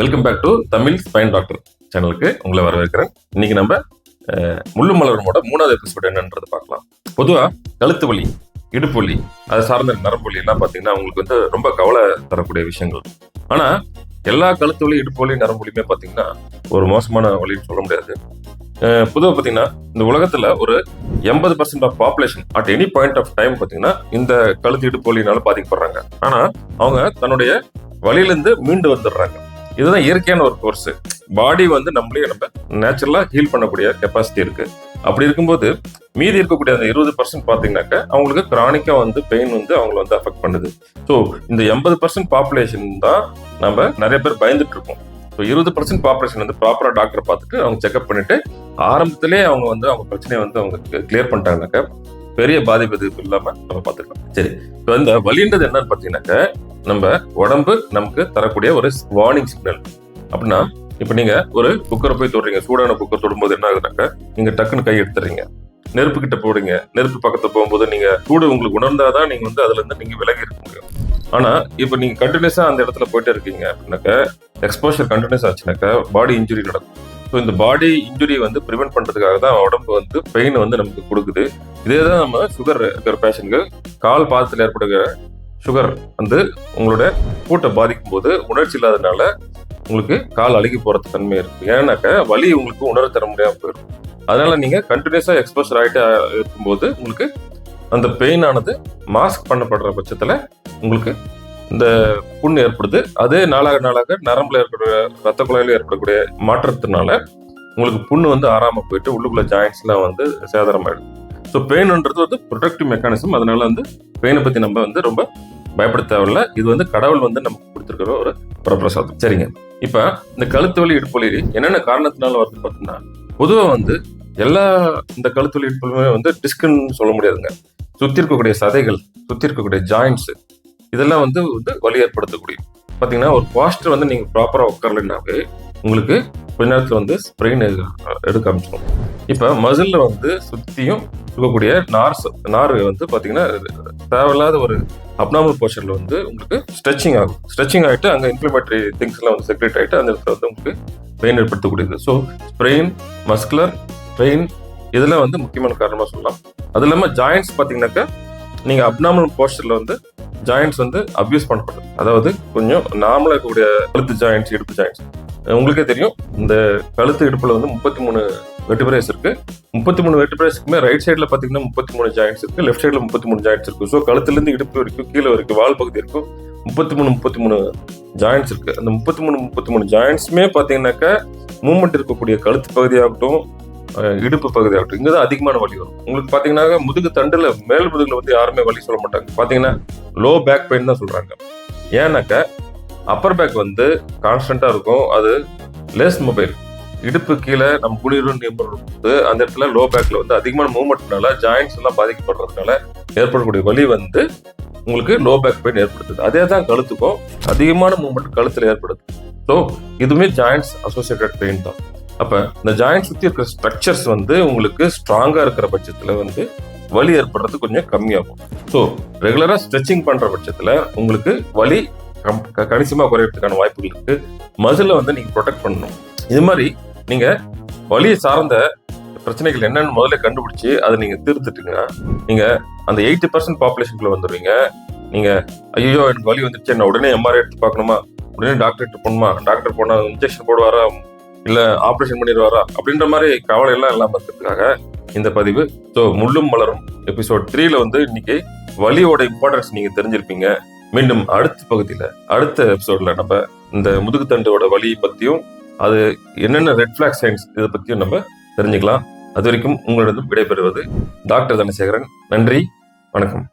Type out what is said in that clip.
Welcome back to Tamil spine doctor சேனலுக்கு உங்களை வரவேற்கிறேன். இன்னைக்கு நம்ம முள்ளும் மலருமோட 3வது எபிசோட் என்னன்றது பார்க்கலாம். பொதுவாக கழுத்து வலி, இடுப்பு வலி, அதை சார்ந்த நரம்பு வலி எல்லாம் பார்த்தீங்கன்னா உங்களுக்கு வந்து ரொம்ப கவலை தரக்கூடிய விஷயங்கள். ஆனால் எல்லா கழுத்து வலி, இடுப்பு வலி, நரம்பு வலியுமே பார்த்தீங்கன்னா ஒரு மோசமான வலின்னு சொல்ல முடியாது. பொதுவாக பார்த்தீங்கன்னா இந்த உலகத்தில் ஒரு 80% of population at any point of time பார்த்தீங்கன்னா இந்த கழுத்து இடுப்பு வலினால பாதிக்கப்படுறாங்க. ஆனால் அவங்க தன்னுடைய வலியிலேருந்து மீண்டு வந்துடுறாங்க. இதுதான் இயற்கையான ஒரு கோர்ஸ். பாடி வந்து நம்ம நேச்சுரலா ஹீல் பண்ணக்கூடிய கெப்பாசிட்டி இருக்கு. அப்படி இருக்கும்போது மீதி இருக்கக்கூடிய அந்த 20% பார்த்தீங்கன்னாக்க அவங்களுக்கு கிரானிக்கா வந்து பெயின் வந்து அவங்களை வந்து அஃபெக்ட் பண்ணுது. ஸோ இந்த 80% பாப்புலேஷன் தான் நம்ம நிறைய பேர் பயந்துட்டு இருக்கோம். ஸோ 20% பாப்புலேஷன் வந்து ப்ராப்பரா டாக்டர் பார்த்துட்டு அவங்க செக்அப் பண்ணிட்டு ஆரம்பத்திலே அவங்க வந்து அவங்க பிரச்சனையை வந்து அவங்க கிளியர் பண்ணிட்டாங்கனாக்க பெரிய பாதிப்பு இல்லாம நம்ம பார்த்துக்கலாம். சரி, இப்போ இந்த வலின்றது என்னன்னு பார்த்தீங்கன்னாக்க நம்ம உடம்பு நமக்கு தரக்கூடிய ஒரு வார்னிங் சிக்னல். அப்படின்னா இப்ப நீங்க ஒரு குக்கரை போய் தொடுறீங்க, சூடான குக்கர் தொடும்போது என்ன ஆகுதுனாக்க நீங்க டக்குன்னு கை எடுத்துறீங்க, நெருப்பு கிட்ட போடுங்க. நெருப்பு பக்கத்துல போகும்போது நீங்க சூடு உங்களுக்கு உணர்ந்தாதான் நீங்க வந்து அதுல இருந்து நீங்க விலகி இருக்க முடியும். ஆனா இப்ப நீங்க கண்டினியூஸா அந்த இடத்துல போயிட்டு இருக்கீங்க அப்படின்னாக்க எக்ஸ்போஷர் கண்டினியூஸ் ஆச்சுனாக்க பாடி இன்ஜுரி நடக்கும். ஸோ இந்த பாடி இன்ஜுரி வந்து ப்ரிவென்ட் பண்றதுக்காக தான் உடம்பு வந்து பெயின் வந்து நமக்கு கொடுக்குது. இதே தான் நம்ம சுகர் இருக்கிற பேஷண்ட்கள் கால் பாதத்தில் ஏற்படுகிற சுகர் வந்து உங்களோட கூட்டை பாதிக்கும் போது உணர்ச்சி இல்லாதனால உங்களுக்கு கால் அழுகி போறது தன்மை இருக்கு. ஏன்னாக்க வலி உங்களுக்கு உணர தர முடியாம போயிடும். அதனால நீங்க கண்டினியூஸா எக்ஸ்போசர் ஆகிட்டு இருக்கும்போது உங்களுக்கு அந்த பெயின் ஆனது மாஸ்க் பண்ணப்படுற பட்சத்துல உங்களுக்கு இந்த புண் ஏற்படுது. அதே நாளாக நரம்புல ஏற்படுற ரத்த குழாயில ஏற்படக்கூடிய மாற்றத்தினால உங்களுக்கு புண்ணு வந்து ஆறாம போயிட்டு உள்ளுக்குள்ள ஜாயின்ஸ் எல்லாம் வந்து சேதாரமாயிடும். ஸோ பெயின்ன்றது வந்து ப்ரொடெக்டிவ் மெக்கானிசம். அதனால வந்து பெயினை பத்தி நம்ம வந்து ரொம்ப பயப்பட தேவையில்ல. இது வந்து கடவுள் வந்து நமக்கு கொடுத்துருக்கிற ஒரு பிரசாதம். சரிங்க, இப்ப இந்த கழுத்து வலி, இடுப்பு வலி என்னென்ன காரணத்தினால வருது பார்த்தீங்கன்னா பொதுவாக வந்து எல்லா இந்த கழுத்து வலி, இடுப்பு வலியுமே வந்து டிஸ்க்குன்னு சொல்ல முடியாதுங்க. சுத்தி இருக்கக்கூடிய சதைகள், சுத்தி இருக்கக்கூடிய ஜாயின்ஸ் இதெல்லாம் வந்து வலி ஏற்படுத்தக்கூடிய பார்த்தீங்கன்னா ஒரு பாஸ்டர் வந்து நீங்க ப்ராப்பரா உட்காரலைன்னாவே உங்களுக்கு கொஞ்ச நேரத்தில் வந்து ஸ்ப்ரெயின் எடுக்க ஆரம்பிச்சிடும். இப்போ மசில்ல வந்து சுத்தியும் இருக்கக்கூடிய நார் வந்து பார்த்தீங்கன்னா தேவையில்லாத ஒரு அப்நார்மல் போர்ஷன்ல வந்து உங்களுக்கு ஸ்ட்ரெச்சிங் ஆகும். ஸ்ட்ரெச்சிங் ஆகிட்டு அங்கே இன்ஃப்ளமேட்டரி திங்ஸ் எல்லாம் வந்து செக்ரேட் ஆகிட்டு அந்த இடத்துல வந்து உங்களுக்கு பெயின் ஏற்படுத்தக்கூடியது. ஸோ ஸ்ப்ரெயின், மஸ்குலர் பெயின் இதெல்லாம் வந்து முக்கியமான காரணமாக சொல்லலாம். அது இல்லாமல் ஜாயின்ஸ் பார்த்தீங்கன்னாக்கா நீங்கள் அப்நார்மல் போர்ஷன்ல வந்து ஜாயின்ட்ஸ் வந்து அப்யூஸ் பண்ணப்படுது. அதாவது கொஞ்சம் நார்மலாக இருக்கக்கூடிய கழுத்து ஜாயின்ட்ஸ், இடுப்பு ஜாயின்ட்ஸ் உங்களுக்கே தெரியும். இந்த கழுத்து இடுப்புல வந்து 33 வெர்டிபிரேஸ் இருக்கு. 33 வெர்டிபிரேஸ்க்குமே ரைட் சைட்ல பாத்தீங்கன்னா 33 ஜாயின்ட்ஸ் இருக்கு, லெஃப்ட் சைட்ல 33 ஜாயின்ட்ஸ் இருக்கு. ஸோ கழுத்துல இருந்து இடுப்பு வரைக்கும் கீழே வரைக்கும் வால் பகுதி இருக்கும் 33 ஜாயின்ட்ஸ் இருக்கு. அந்த 33 ஜாயின்ட்ஸுமே பாத்தீங்கன்னாக்கா மூவ்மெண்ட் இருக்கக்கூடிய கழுத்து பகுதியாகட்டும், இடுப்பு பகுதியாகட்டும் இங்கதான் அதிகமான வலி வரும். உங்களுக்கு பாத்தீங்கன்னா முதுகு தண்டுல மேல் முதுகுல வந்து யாருமே வலி சொல்ல மாட்டாங்க. பாத்தீங்கன்னா லோ பேக் பெயின் தான் சொல்றாங்க. ஏன்னாக்கா அப்பர் பேக் வந்து கான்ஸ்டன்டா இருக்கும், அது லெஸ் மொபைல். இடுப்பு கீழே நம்ம குளிரும் நிமிர்ந்து அந்த இடத்துல லோ பேக்ல வந்து அதிகமான மூவ்மெண்ட்னால ஜாயின்ஸ் எல்லாம் பாதிக்கப்படுறதுனால ஏற்படக்கூடிய வலி வந்து உங்களுக்கு லோ பேக் பெயின் ஏற்படுத்துது. அதே தான் கழுத்துக்கும் அதிகமான மூவ்மெண்ட் கழுத்துல ஏற்படுது. ஸோ இதுவுமே ஜாயின்ஸ் அசோசியேட்டட் பெயின் தான். அப்ப இந்த ஜாயின்ஸ் சுத்தி இருக்கிற ஸ்ட்ரக்சர்ஸ் வந்து உங்களுக்கு ஸ்ட்ராங்கா இருக்கிற பட்சத்துல வந்து வலி ஏற்படுறது கொஞ்சம் கம்மியாகும். ஸோ ரெகுலரா ஸ்ட்ரெச்சிங் பண்ற பட்சத்துல உங்களுக்கு வலி கணிசமா குறையறதுக்கான வாய்ப்புகள் இருக்கு. மசில வந்து நீங்க ப்ரொடெக்ட் பண்ணணும். இது மாதிரி நீங்க வலியை சார்ந்த பிரச்சனைகள் என்னன்னு முதல்ல கண்டுபிடிச்சு அதை நீங்க தீர்த்துட்டீங்கன்னா நீங்க அந்த 80% பாப்புலேஷனுக்குள்ள வந்துடுவீங்க. நீங்க ஐயோ எனக்கு வலி வந்துருச்சு, நான் உடனே எம்ஆர்ஐ எடுத்து பார்க்கணுமா, உடனே டாக்டர் போகணுமா, டாக்டர் போனா இன்ஜெக்ஷன் போடுவாரா இல்ல ஆப்ரேஷன் பண்ணிடுவாரா அப்படின்ற மாதிரி கவலை எல்லாம் இருக்கிறதுக்காக இந்த பதிவு. ஸோ முள்ளும் மலரும் எபிசோட் 3ல வந்து இன்னைக்கு வலியோட இம்பார்ட்டன்ஸ் நீங்க தெரிஞ்சிருப்பீங்க. மீண்டும் அடுத்த பகுதியில அடுத்த எபிசோட்ல நம்ம இந்த முதுகுத்தண்டோட வலி பத்தியும் அது என்னென்ன ரெட் பிளாக் சைன்ஸ் இதை பத்தியும் நம்ம தெரிஞ்சுக்கலாம். அது வரைக்கும் உங்களிடம் விடைபெறுவது டாக்டர் தனசேகரன். நன்றி, வணக்கம்.